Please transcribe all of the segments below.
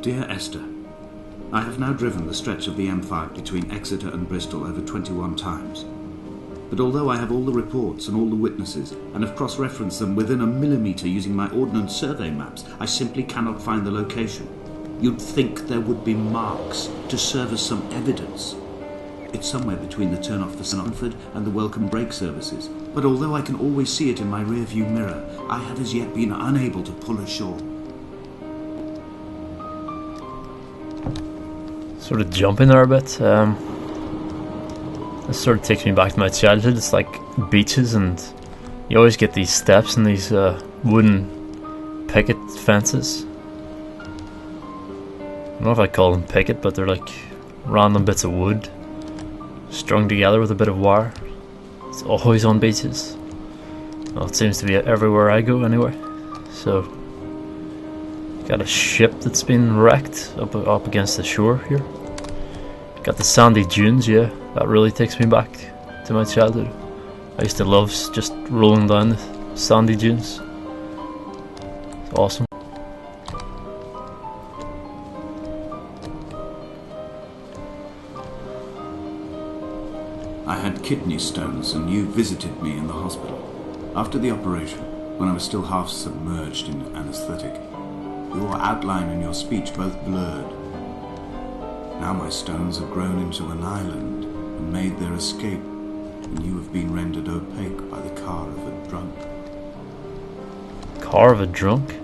Dear Esther, I have now driven the stretch of the M5 between Exeter and Bristol over 21 times. But although I have all the reports and all the witnesses, and have cross-referenced them within a millimetre using my Ordnance Survey maps, I simply cannot find the location. You'd think there would be marks to serve as some evidence. It's somewhere between the turn-off for Sanford and the welcome brake services, but although I can always see it in my rear-view mirror, I have as yet been unable to pull ashore. Sort of jumping there a bit. This sort of takes me back to my childhood. It's like beaches, and you always get these steps and these wooden picket fences. I don't know if I call them picket, but they're like random bits of wood strung together with a bit of wire. It's always on beaches. Well, it seems to be everywhere I go anyway. So, got a ship that's been wrecked up against the shore here. Got the sandy dunes, yeah, that really takes me back to my childhood. I used to love just rolling down the sandy dunes. It's awesome. I had kidney stones and you visited me in the hospital. After the operation, when I was still half submerged in anaesthetic, your outline and your speech both blurred. Now my stones have grown into an island and made their escape, and you have been rendered opaque by the car of a drunk. Car of a drunk?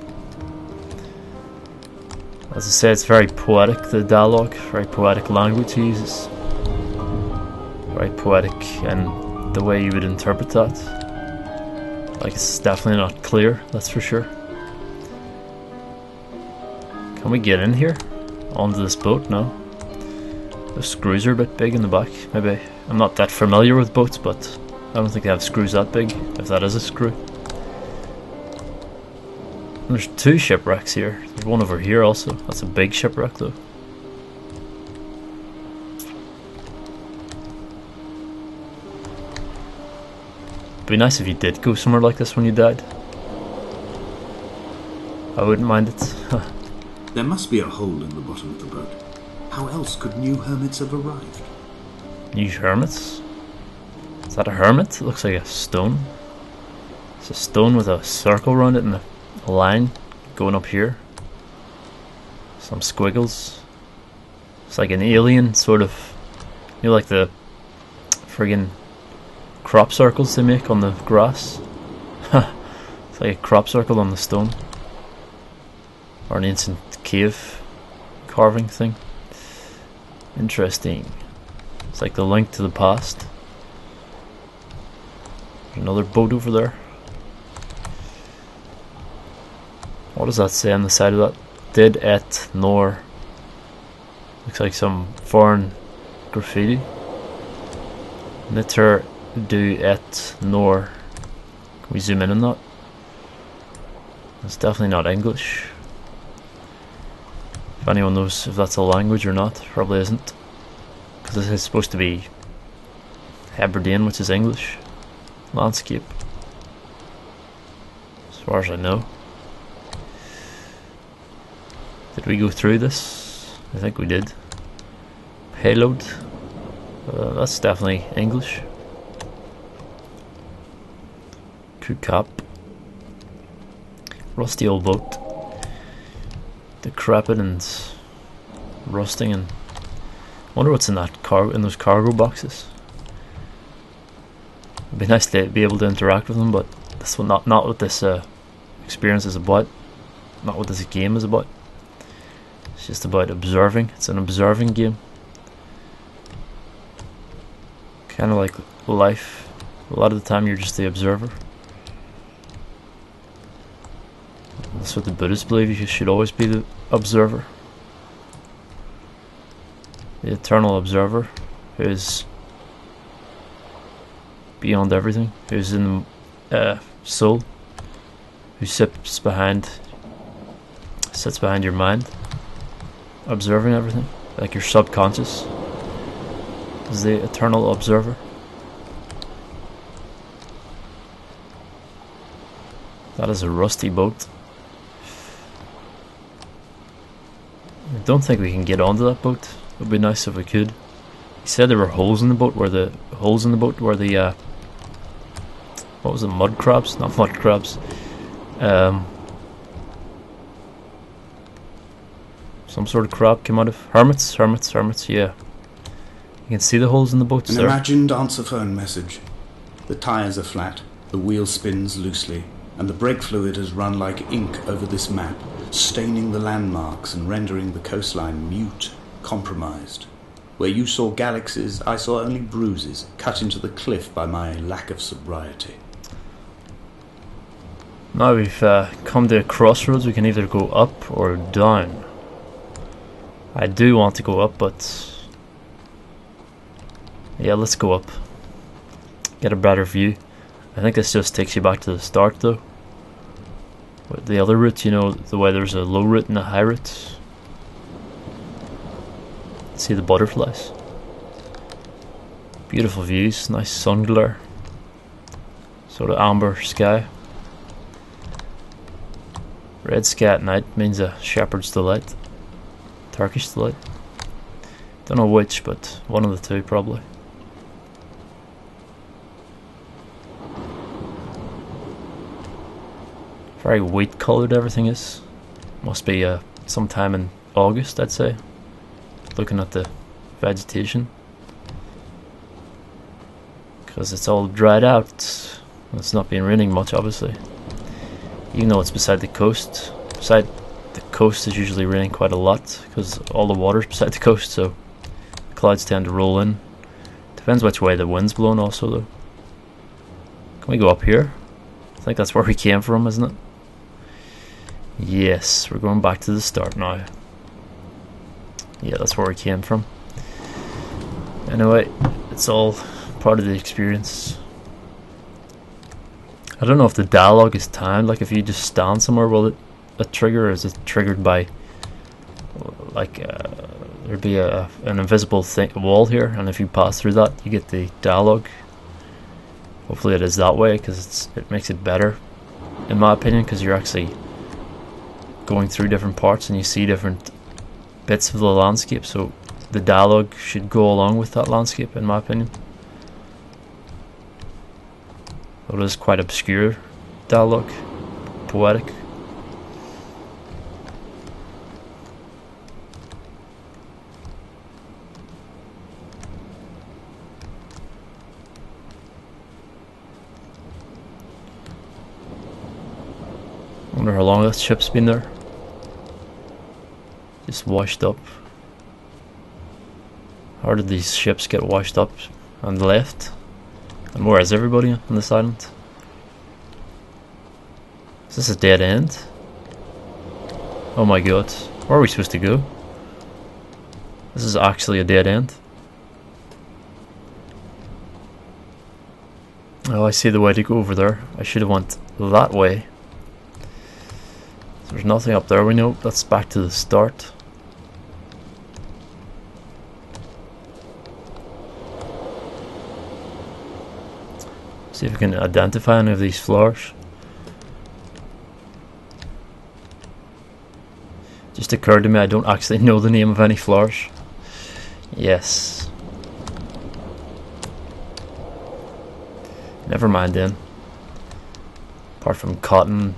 As I say, it's very poetic, the dialogue, very poetic language he uses. Very poetic in the way you would interpret that. Like, it's definitely not clear, that's for sure. Can we get in here? Onto this boat? No. The screws are a bit big in the back, maybe. I'm not that familiar with boats, but I don't think they have screws that big, if that is a screw. And there's two shipwrecks here. There's one over here also. That's a big shipwreck though. It'd be nice if you did go somewhere like this when you died. I wouldn't mind it. There must be a hole in the bottom of the boat. How else could new hermits have arrived? New hermits? Is that a hermit? It looks like a stone. It's a stone with a circle around it and a line going up here. Some squiggles. It's like an alien sort of, you know, like the friggin' crop circles they make on the grass. It's like a crop circle on the stone. Or an ancient cave carving thing. Interesting. It's like the link to the past. There's another boat over there. What does that say on the side of that? Did et nor. Looks like some foreign graffiti. Nitter du et nor. Can we zoom in on that? That's definitely not English. If anyone knows if that's a language or not, probably isn't. Because this is supposed to be Hebridean, which is English. Landscape. As far as I know. Did we go through this? I think we did. Payload. That's definitely English. Crew cap. Rusty old boat. Decrepit and rusting, and wonder what's in that in those cargo boxes. It'd be nice to be able to interact with them, but that's not what this experience is about. Not what this game is about. It's just about observing. It's an observing game. Kind of like life. A lot of the time you're just the observer. That's what the Buddhists believe. You should always be the observer. The eternal observer, who is beyond everything, who is in the soul, who sits behind your mind, observing everything, like your subconscious is the eternal observer. That is a rusty boat. I don't think we can get onto that boat. It would be nice if we could. He said there were holes in the boat where the what was it, mud crabs? Not mud crabs. Some sort of crab came out of hermits, yeah. You can see the holes in the boats there. An imagined answer phone message. The tyres are flat, the wheel spins loosely, and the brake fluid has run like ink over this map, staining the landmarks and rendering the coastline mute, compromised. Where you saw galaxies, I saw only bruises cut into the cliff by my lack of sobriety. Now we've come to a crossroads. We can either go up or down. I do want to go up, but yeah, let's go up. Get a better view. I think this just takes you back to the start though. But the other route, you know, the way there's a low route and a high route. See the butterflies. Beautiful views, nice sun glare. Sort of amber sky. Red sky at night means a shepherd's delight. Turkish delight. Don't know which, but one of the two probably. Very wheat coloured everything is. Must be sometime in August, I'd say. Looking at the vegetation. Because it's all dried out. It's not been raining much, obviously. Even though it's beside the coast. Beside the coast is usually raining quite a lot, because all the water's beside the coast, so the clouds tend to roll in. Depends which way the wind's blowing also though. Can we go up here? I think that's where we came from, isn't it? Yes, we're going back to the start now. Yeah, that's where we came from. Anyway, it's all part of the experience. I don't know if the dialogue is timed, like if you just stand somewhere, will it trigger, or is it triggered by like there'd be an invisible wall here, and if you pass through that you get the dialogue. Hopefully it is that way, because it makes it better in my opinion, because you're actually going through different parts and you see different bits of the landscape, so the dialogue should go along with that landscape in my opinion. It is quite obscure dialogue, poetic. Wonder how long that ship's been there. Just washed up. How did these ships get washed up and left? And where is everybody on this island? Is this a dead end? Oh my god. Where are we supposed to go? This is actually a dead end. Oh, I see the way to go over there. I should have went that way. There's nothing up there, we know. That's back to the start. See if we can identify any of these flowers. Just occurred to me I don't actually know the name of any flowers. Yes. Never mind then. Apart from cotton,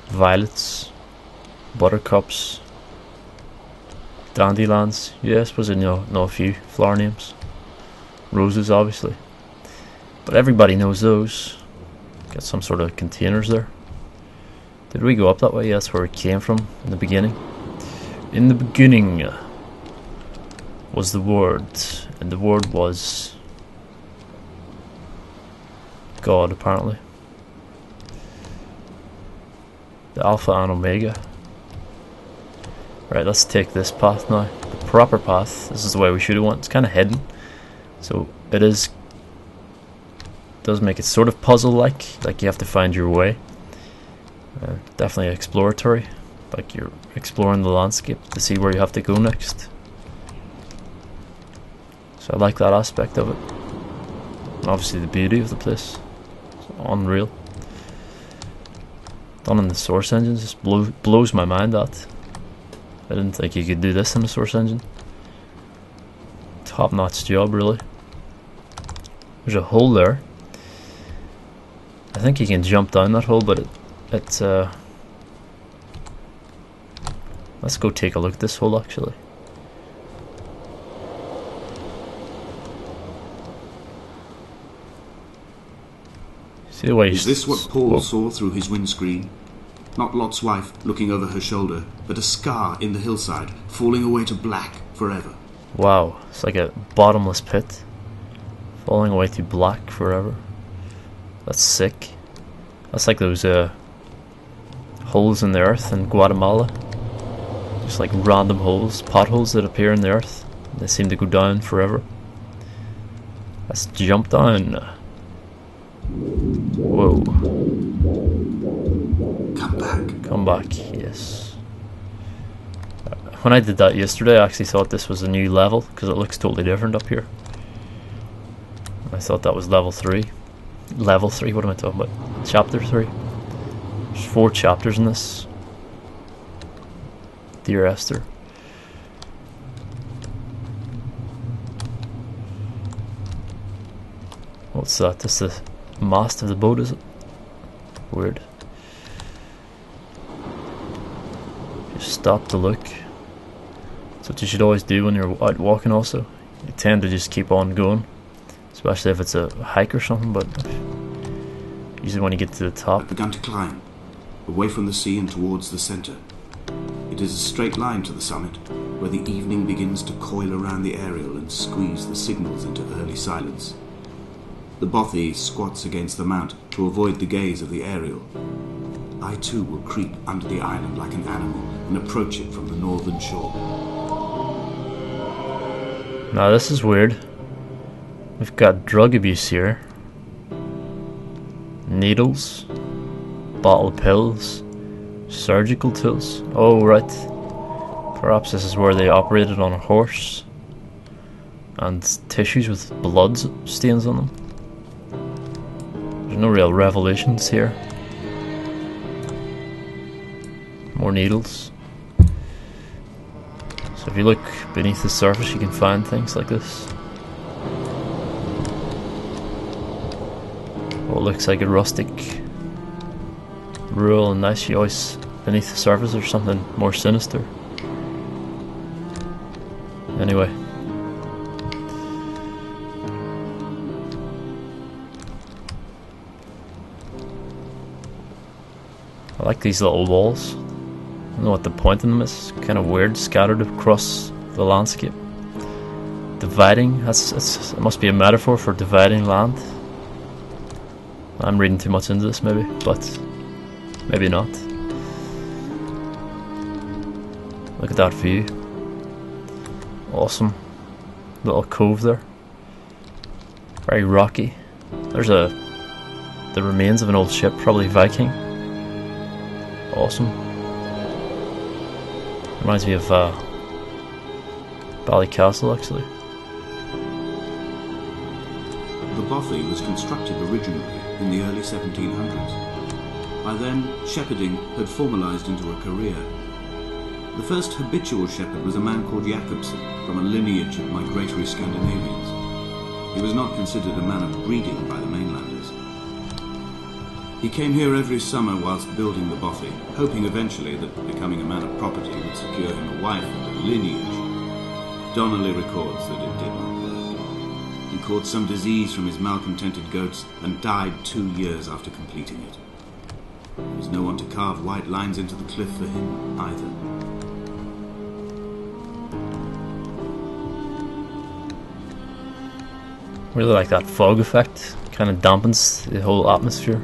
violets, buttercups, dandelions. Yeah, I suppose I know a few flower names. Roses, obviously, but everybody knows those. Got some sort of containers there. Did we go up that way? Yeah, that's where we came from in the beginning. In the beginning was the Word, and the Word was God, apparently. The Alpha and Omega. Right, let's take this path now. The proper path. This is the way we should have went. It's kind of hidden, so it does make it sort of puzzle-like you have to find your way. Definitely exploratory, like you're exploring the landscape to see where you have to go next. So I like that aspect of it. And obviously the beauty of the place. It's unreal. Done in the source engine just blows my mind. That I didn't think you could do this in the source engine. Top-notch job, really. There's a hole there. I think you can jump down that hole, but it's let's go take a look at this hole actually. See the way Is this what Paul saw through his windscreen? Not Lot's wife looking over her shoulder, but a scar in the hillside, falling away to black forever. Wow, it's like a bottomless pit, falling away to black forever. That's sick. That's like those holes in the earth in Guatemala. Just like random holes, potholes that appear in the earth. They seem to go down forever. Let's jump down. Whoa. Come back. Come back, yes. When I did that yesterday, I actually thought this was a new level, because it looks totally different up here. I thought that was level 3. Level 3, what am I talking about? Chapter 3. There's 4 chapters in this. Dear Esther. What's that? That's the mast of the boat, is it? Weird. Just stop to look. That's what you should always do when you're out walking also. You tend to just keep on going. Especially if it's a hike or something, but usually when you get to the top. I've begun to climb, away from the sea and towards the centre. It is a straight line to the summit, where the evening begins to coil around the aerial and squeeze the signals into early silence. The bothy squats against the mount to avoid the gaze of the aerial. I too will creep under the island like an animal and approach it from the northern shore. Now this is weird. We've got drug abuse here. Needles. Bottle pills. Surgical tools. Oh, right. Perhaps this is where they operated on a horse. And tissues with blood stains on them. There's no real revelations here. More needles. So if you look beneath the surface, you can find things like this. What looks like a rustic, rural and nice house beneath the surface, or something more sinister. Anyway. I like these little walls. I don't know what the point in them is. Kind of weird, scattered across the landscape. Dividing, it must be a metaphor for dividing land. I'm reading too much into this maybe, but maybe not. Look at that view. Awesome. Little cove there. Very rocky. There's the remains of an old ship, probably Viking. Awesome. Reminds me of Ballycastle actually. The bothy was constructed originally in the early 1700s. By then, shepherding had formalised into a career. The first habitual shepherd was a man called Jacobsen, from a lineage of migratory Scandinavians. He was not considered a man of breeding by the mainlanders. He came here every summer whilst building the bothy, hoping eventually that becoming a man of property would secure him a wife and a lineage. Donnelly records that it did not work. He caught some disease from his malcontented goats and died 2 years after completing it. There was no one to carve white lines into the cliff for him either. Really like that fog effect. Kind of dampens the whole atmosphere.